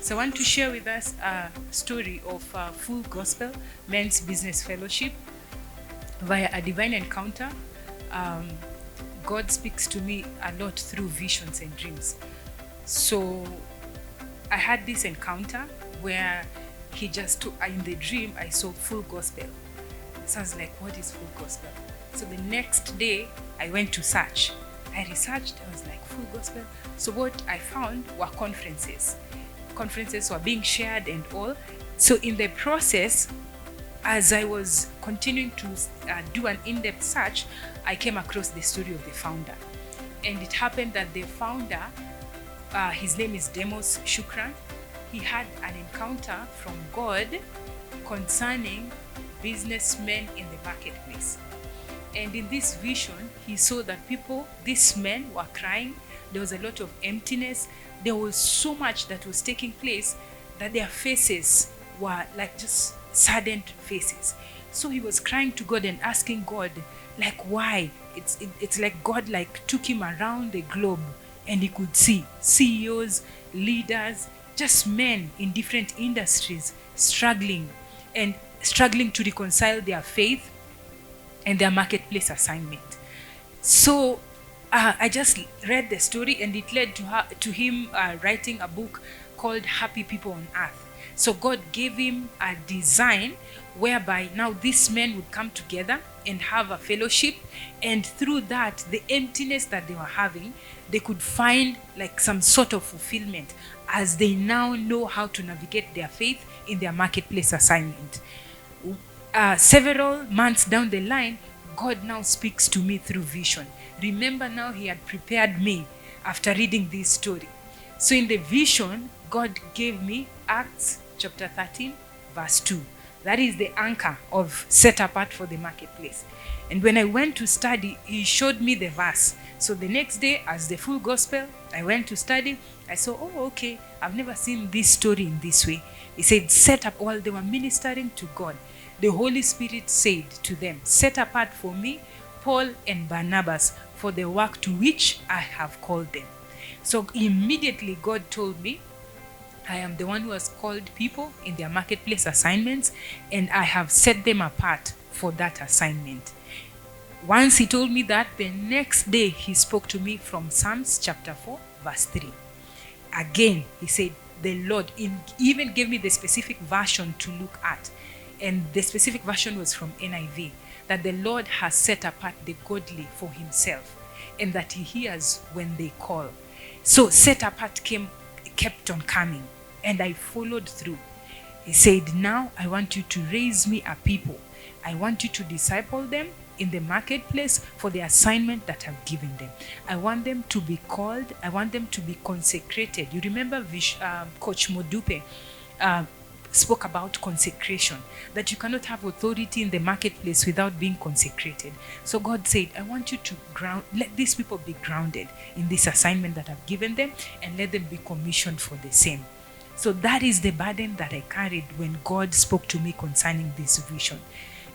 So I want to share with us a story of Full Gospel Men's Business Fellowship via a divine encounter. God speaks to me a lot through visions and dreams. So I had this encounter where he just took, in the dream, I saw Full Gospel. So I was like, what is Full Gospel? So the next day, I went to search. I researched, I was like, Full Gospel. So what I found were conferences. Conferences were being shared and all. So in the process, as I was continuing to do an in-depth search, I came across the story of the founder. And it happened that the founder, his name is Demos Shukran, he had an encounter from God concerning businessmen in the marketplace. And in this vision, he saw that these men were crying. There was a lot of emptiness. There was so much that was taking place that their faces were like just saddened faces. So he was crying to God and asking God, like, why? It's like God like took him around the globe and he could see CEOs, leaders, just men in different industries struggling to reconcile their faith and their marketplace assignment. So I just read the story, and it led to him writing a book called Happy People on Earth. So God gave him a design whereby now these men would come together and have a fellowship, and through that, the emptiness that they were having, they could find like some sort of fulfillment as they now know how to navigate their faith in their marketplace assignment. Several months down the line, God now speaks to me through vision. Remember, now he had prepared me after reading this story. So in the vision, God gave me Acts chapter 13, verse 2. That is the anchor of set apart for the marketplace. And when I went to study, he showed me the verse. So the next day, as the Full Gospel, I went to study. I saw, oh, okay, I've never seen this story in this way. He said, set up, while they were ministering to God, the Holy Spirit said to them, set apart for me Paul and Barnabas for the work to which I have called them. So immediately God told me, I am the one who has called people in their marketplace assignments, and I have set them apart for that assignment. Once he told me that, the next day he spoke to me from Psalms chapter 4, verse 3. Again, he said, the Lord even gave me the specific version to look at. And the specific version was from NIV, that the Lord has set apart the godly for himself, and that he hears when they call. So set apart kept on coming, and I followed through. He said, now I want you to raise me a people. I want you to disciple them in the marketplace for the assignment that I've given them. I want them to be called. I want them to be consecrated. You remember Coach Modupe spoke about consecration, that you cannot have authority in the marketplace without being consecrated. So God said, I want you to let these people be grounded in this assignment that I've given them, and let them be commissioned for the same. So that is the burden that I carried when God spoke to me concerning this vision.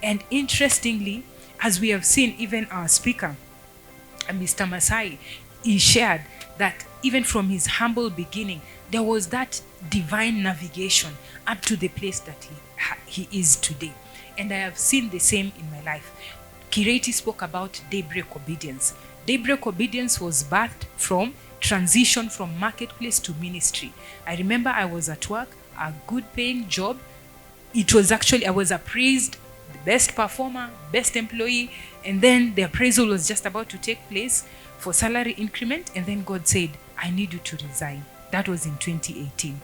And interestingly, as we have seen, even our speaker, Mr. Masai, he shared that even from his humble beginning, there was that divine navigation up to the place that he is today. And I have seen the same in my life. Kireti spoke about daybreak obedience. Daybreak obedience was birthed from transition from marketplace to ministry. I remember I was at work, a good paying job. It was actually, I was appraised the best performer, best employee, and then the appraisal was just about to take place for salary increment, and then God said, I need you to resign. That was in 2018.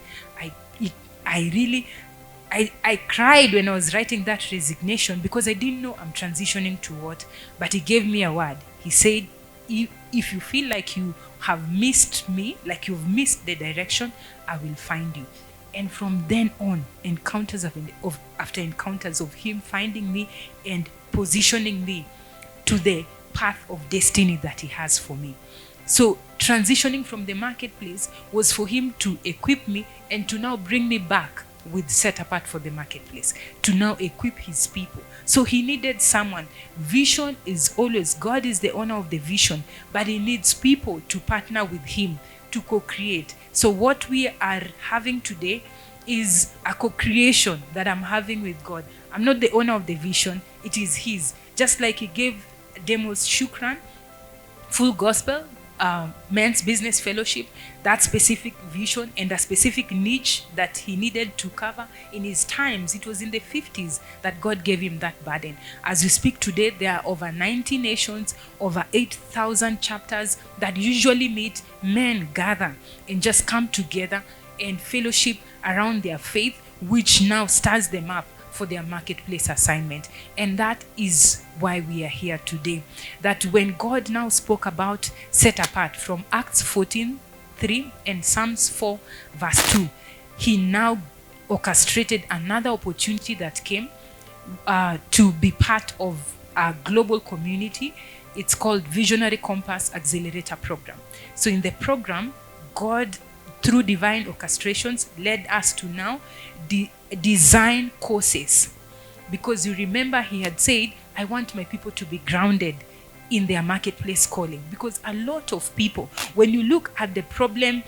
I cried when I was writing that resignation, because I didn't know I'm transitioning to what, but he gave me a word. He said, if you feel like you have missed me, like you've missed the direction, I will find you. And from then on, after encounters of him finding me and positioning me to the path of destiny that he has for me. So transitioning from the marketplace was for him to equip me and to now bring me back with set apart for the marketplace, to now equip his people. So he needed someone. Vision is always, God is the owner of the vision, but he needs people to partner with him to co-create. So what we are having today is a co-creation that I'm having with God. I'm not the owner of the vision, it is his. Just like he gave Demos Shukran, full gospel, men's business fellowship, that specific vision and a specific niche that he needed to cover in his times. It was in the 50s that God gave him that burden. As we speak today, there are over 90 nations, over 8,000 chapters that usually meet, men gather and just come together and fellowship around their faith, which now stirs them up for their marketplace assignment. And that is why we are here today. That when God now spoke about set apart from Acts 14:3 and Psalms 4 verse 2, he now orchestrated another opportunity that came to be part of a global community. It's called Visionary Compass Accelerator Program. So in the program, God, through divine orchestrations, led us to now design courses. Because you remember he had said, I want my people to be grounded in their marketplace calling. Because a lot of people, when you look at the problem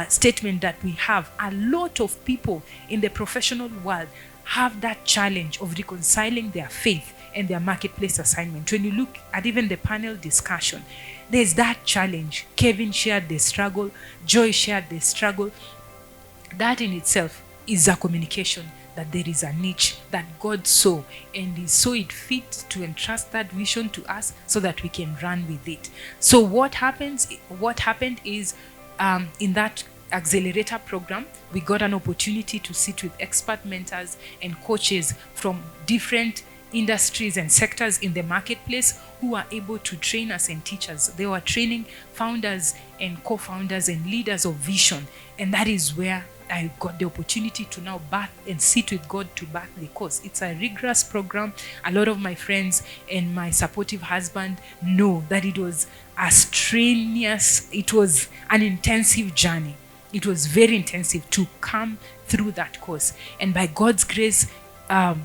statement that we have, a lot of people in the professional world have that challenge of reconciling their faith and their marketplace assignment. When you look at even the panel discussion, there's that challenge. Kevin shared the struggle, Joy shared the struggle. That in itself is a communication that there is a niche that God saw, and he saw it fit to entrust that vision to us so that we can run with it. So what happened is in that accelerator program, we got an opportunity to sit with expert mentors and coaches from different industries and sectors in the marketplace who are able to train us and teach us. They were training founders and co-founders and leaders of vision. And that is where I got the opportunity to now birth and sit with God to birth the course. It's a rigorous program. A lot of my friends and my supportive husband know that it was a strenuous, it was an intensive journey. It was very intensive to come through that course. And by God's grace,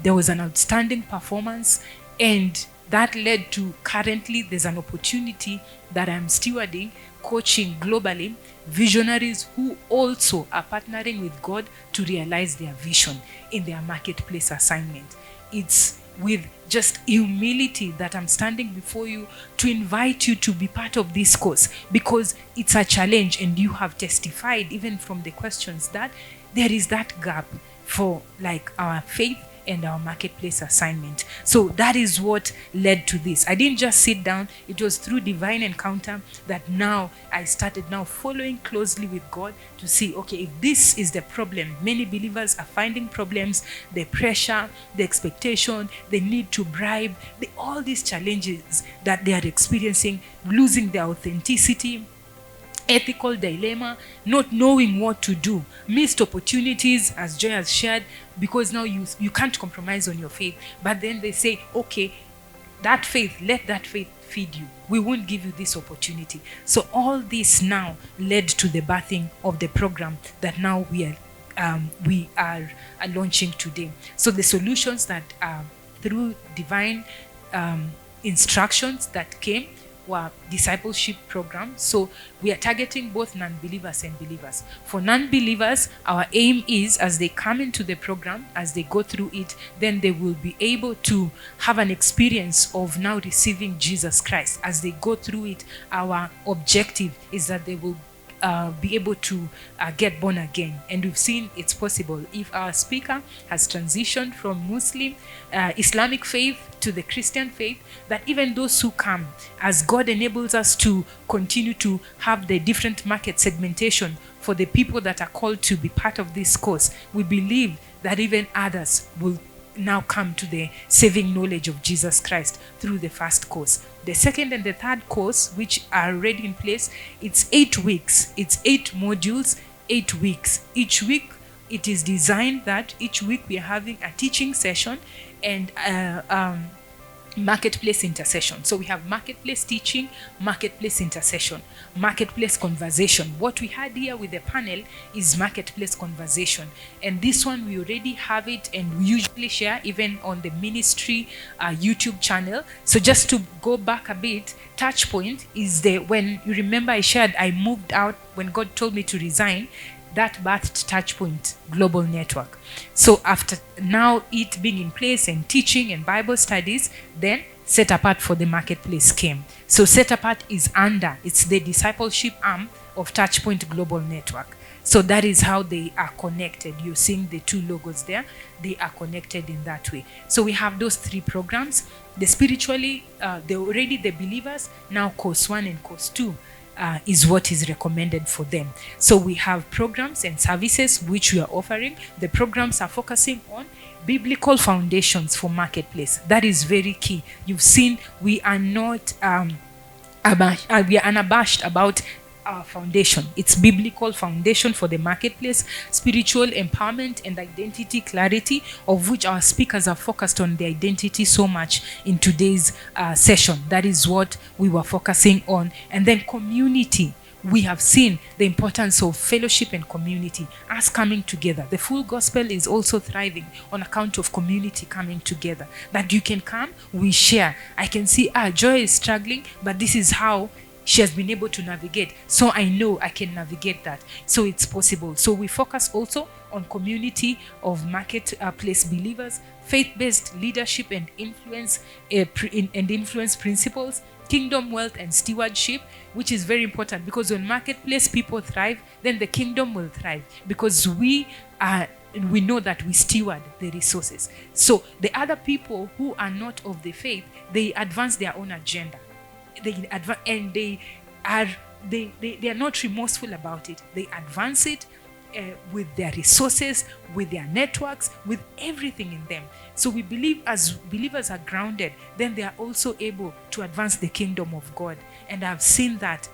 there was an outstanding performance, and that led to currently there's an opportunity that I'm stewarding, coaching globally visionaries who also are partnering with God to realize their vision in their marketplace assignment. It's with just humility that I'm standing before you to invite you to be part of this course, because it's a challenge, and you have testified even from the questions that there is that gap for like our faith and our marketplace assignment. So that is what led to this. I didn't just sit down. It was through divine encounter that now I started now following closely with God to see, okay, if this is the problem, many believers are finding problems, the pressure, the expectation, the need to bribe, all these challenges that they are experiencing, losing their authenticity, ethical dilemma, not knowing what to do, missed opportunities, as Joy has shared, because now you can't compromise on your faith. But then they say, okay, that faith, let that faith feed you. We won't give you this opportunity. So all this now led to the birthing of the program that now we are launching today. So the solutions that through divine instructions that came were discipleship programs. So we are targeting both non-believers and believers. For non-believers, our aim is, as they come into the program, as they go through it, then they will be able to have an experience of now receiving Jesus Christ. As they go through it, our objective is that they will be able to get born again. And we've seen it's possible. If our speaker has transitioned from Muslim, Islamic faith to the Christian faith, that even those who come, as God enables us to continue to have the different market segmentation for the people that are called to be part of this course, we believe that even others will now come to the saving knowledge of Jesus Christ through the first course. The second and the third course, which are already in place, it's 8 weeks. It's 8 modules, 8 weeks. Each week, it is designed that each week we are having a teaching session and marketplace intercession. So we have marketplace teaching, marketplace intercession, marketplace conversation. What we had here with the panel is marketplace conversation, and this one we already have it, and we usually share even on the ministry YouTube channel. So just to go back a bit, touch point is the, when you remember I shared I moved out when God told me to resign, that birthed Touchpoint Global Network. So after now it being in place and teaching and Bible studies, then Set Apart for the Marketplace came. So Set Apart is under, it's the discipleship arm of Touchpoint Global Network. So that is how they are connected. You're seeing the two logos there. They are connected in that way. So we have those three programs. The spiritually, they're already the believers. Now course 1 and course 2 is what is recommended for them. So we have programs and services which we are offering. The programs are focusing on biblical foundations for marketplace. That is very key. You've seen we are not we are unabashed about our foundation. It's biblical foundation for the marketplace, spiritual empowerment and identity clarity, of which our speakers are focused on the identity so much in today's session. That is what we were focusing on. And then community. We have seen the importance of fellowship and community, us coming together. The full gospel is also thriving on account of community coming together. That you can come, we share. I can see, Joy is struggling, but this is how she has been able to navigate. So I know I can navigate that. So it's possible. So we focus also on community of marketplace believers, faith-based leadership and influence principles, kingdom wealth and stewardship, which is very important, because when marketplace people thrive, then the kingdom will thrive, because we know that we steward the resources. So the other people who are not of the faith, they advance their own agenda. They are not remorseful about it. They advance it with their resources, with their networks, with everything in them. So we believe as believers are grounded, then they are also able to advance the kingdom of God. And I've seen that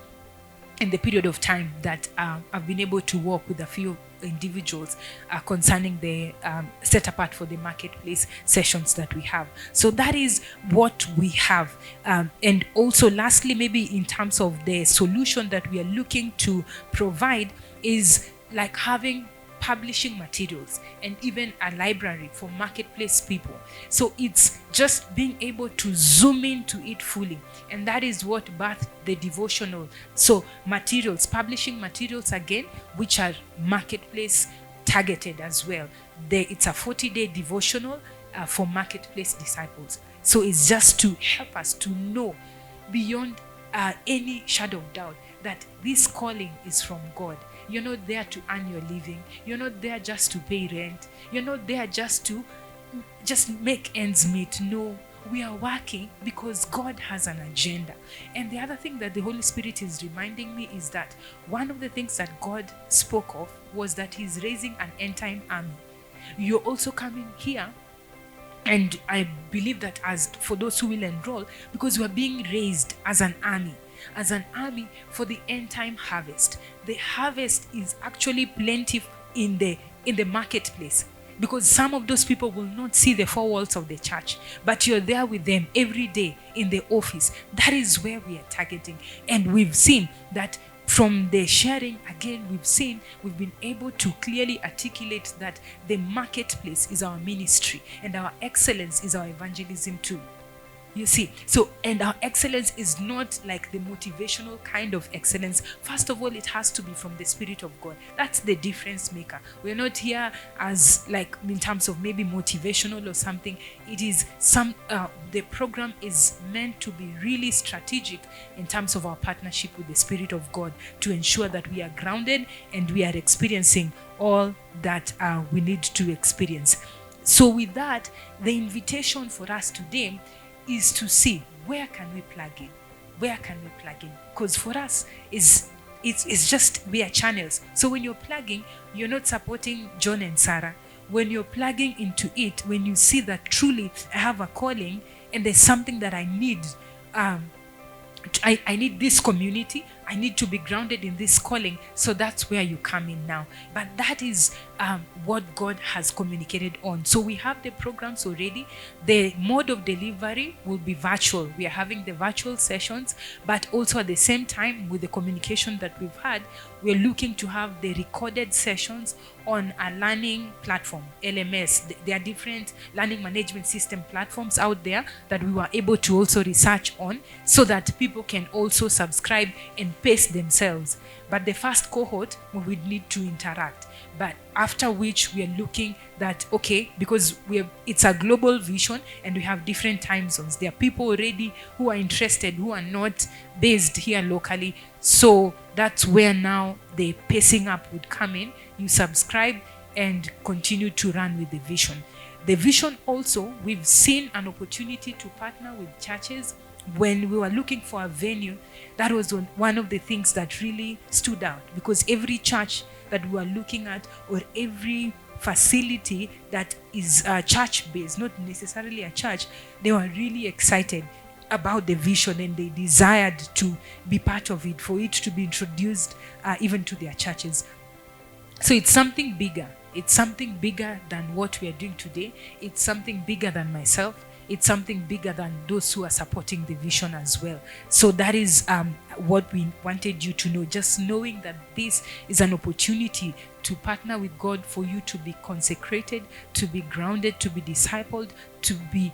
in the period of time that I've been able to work with a few individuals concerning the Set Apart for the Marketplace sessions that we have. So that is what we have. And also lastly, maybe in terms of the solution that we are looking to provide, is like having publishing materials and even a library for marketplace people. So it's just being able to zoom into it fully, and that is what birthed the devotional. So materials, publishing materials again, which are marketplace targeted as well. It's a 40-day devotional for marketplace disciples. So it's just to help us to know beyond any shadow of doubt that this calling is from God. You're not there to earn your living. You're not there just to pay rent. You're not there just to make ends meet. No, we are working because God has an agenda. And the other thing that the Holy Spirit is reminding me is that one of the things that God spoke of was that He's raising an end-time army. You're also coming here, and I believe that as for those who will enroll, because we are being raised as an army for the end time harvest. The harvest is actually plentiful in the marketplace, because some of those people will not see the four walls of the church, but you're there with them every day in the office. That is where we are targeting. And we've seen that from the sharing, again, we've been able to clearly articulate that the marketplace is our ministry and our excellence is our evangelism tool. You see, so, and our excellence is not like the motivational kind of excellence. First of all, it has to be from the Spirit of God. That's the difference maker. We're not here as like in terms of maybe motivational or something. It is the program is meant to be really strategic in terms of our partnership with the Spirit of God, to ensure that we are grounded and we are experiencing all that we need to experience. So with that, the invitation for us today is to see where can we plug in, because for us it's just, we are channels. So when you're plugging, you're not supporting John and Sarah. When you're plugging into it, when you see that truly I have a calling and there's something that I need, I need this community, I need to be grounded in this calling. So that's where you come in now. But that is what God has communicated on. So we have the programs already. The mode of delivery will be virtual. We are having the virtual sessions, but also at the same time, with the communication that we've had, we're looking to have the recorded sessions on a learning platform, LMS. There are different learning management system platforms out there that we were able to also research on, so that people can also subscribe and pace themselves. But the first cohort, we would need to interact. But after which we are looking that, okay, because it's a global vision and we have different time zones. There are people already who are interested, who are not based here locally. So that's where now the pacing up would come in. You subscribe and continue to run with the vision. The vision also, we've seen an opportunity to partner with churches. When we were looking for a venue, that was one of the things that really stood out, because every church that we were looking at, or every facility that is church-based, not necessarily a church, they were really excited about the vision and they desired to be part of it, for it to be introduced even to their churches. So it's something bigger. It's something bigger than what we are doing today. It's something bigger than myself. It's something bigger than those who are supporting the vision as well. So that is what we wanted you to know. Just knowing that this is an opportunity to partner with God, for you to be consecrated, to be grounded, to be discipled, to be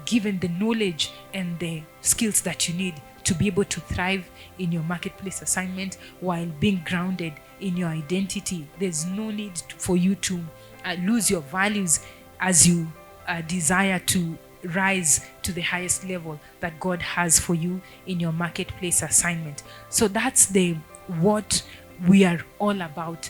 given the knowledge and the skills that you need to be able to thrive in your marketplace assignment while being grounded in your identity. There's no need for you to lose your values as you desire to rise to the highest level that God has for you in your marketplace assignment. So that's what we are all about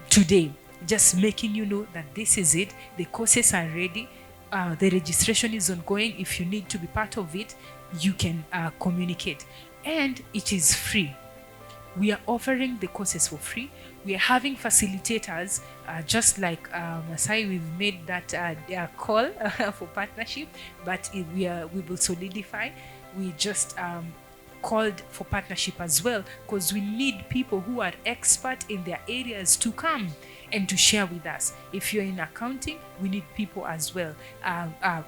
today. Just making you know that this is it. The courses are ready. The registration is ongoing. If you need to be part of it, you can communicate. And it is free. We are offering the courses for free. We are having facilitators, just like Masai, we've made that call for partnership, but we will solidify. We just called for partnership as well, because we need people who are expert in their areas to come and to share with us. If you're in accounting, we need people as well.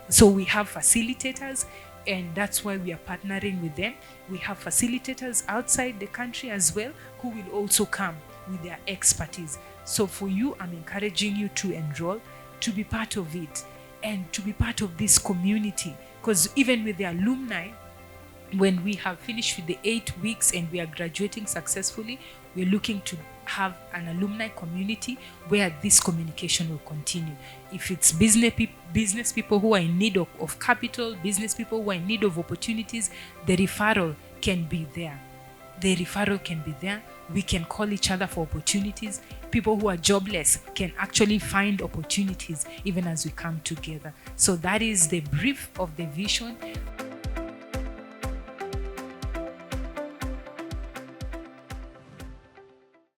So we have facilitators, and that's why we are partnering with them. We have facilitators outside the country as well, who will also come with their expertise. So for you, I'm encouraging you to enroll, to be part of it, and to be part of this community. Because even with the alumni, when we have finished with the 8 weeks and we are graduating successfully, we're looking to have an alumni community where this communication will continue. If it's business people who are in need of capital, business people who are in need of opportunities, the referral can be there. We can call each other for opportunities. People who are jobless can actually find opportunities even as we come together. So that is the brief of the vision.